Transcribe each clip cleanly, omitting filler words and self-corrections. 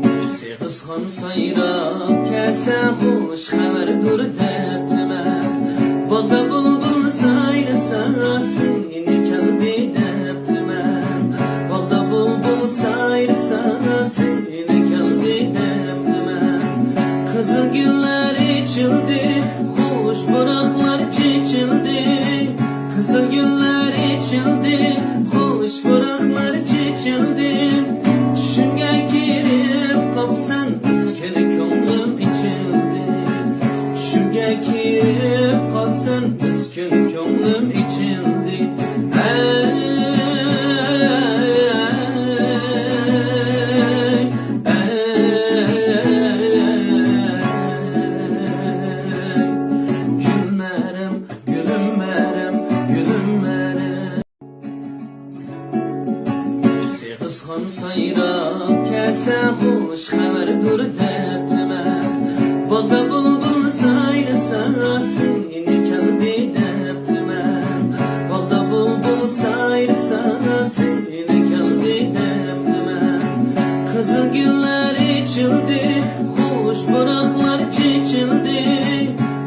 Bizi kıskan sayrap kelse hoş haber dur depti men. Balda bulbul sayrasa seni kelbi depti men. Balda bulbul sayrasa seni kelbi depti men. Kızıl güller içildi, hoş buraklar çiçildi. Kızıl güller içildi, hoş buraklar çiçildi. Düşünge girip kapsan ıskeni könglim içildi. Düşünge girip kapsan ıskeni könglim içildi. Gülmerim, gülmerim, gülmerim. Bizi kıskan sayrap kelse hoş haber dur depti men. Balda bulbul sayrasa seni kelbi depti men. Balda bulbul sayrasa seni kelbi depti men. Kızıl güller içildi, hoş buraklar çiçildi.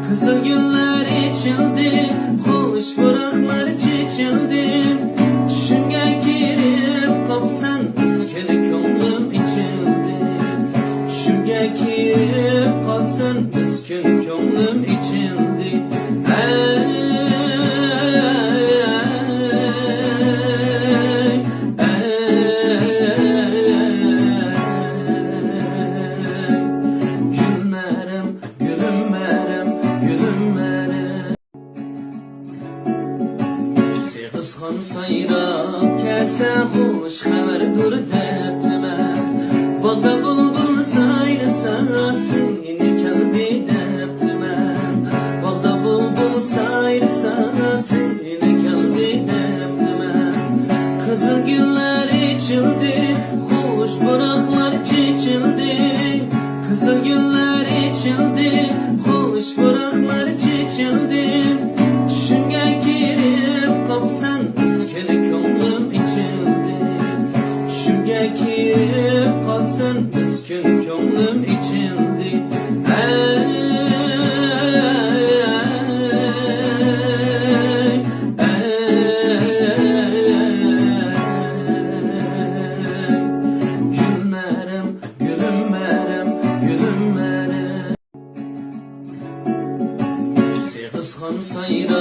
Kızıl güller içildi, hoş buraklar çiçildi. Düşünge girip kapsan ıskeni könglim içildi. Düşünge girip kapsan ıskeni könglim içildi. Gülmerim, gülmerim, gülmerim. Bizi kıskan sayrap kelse hoş haber dur depti men. Balda bulbul sayrasa seni kelbi depti men. Balda bulbul sayrasa seni kelbi depti men. Kızıl güller içildi, hoş buraklar çiçildi. Kızıl güller içildi, hoş buraklar çiçildi. Düşünge girip kapsan ıskeni könglim içildi. Düşünge girip kapsan ıskeni könglim içildi. Gülmerim, gülmerim, gülmerim. Bizi kıskan sayrap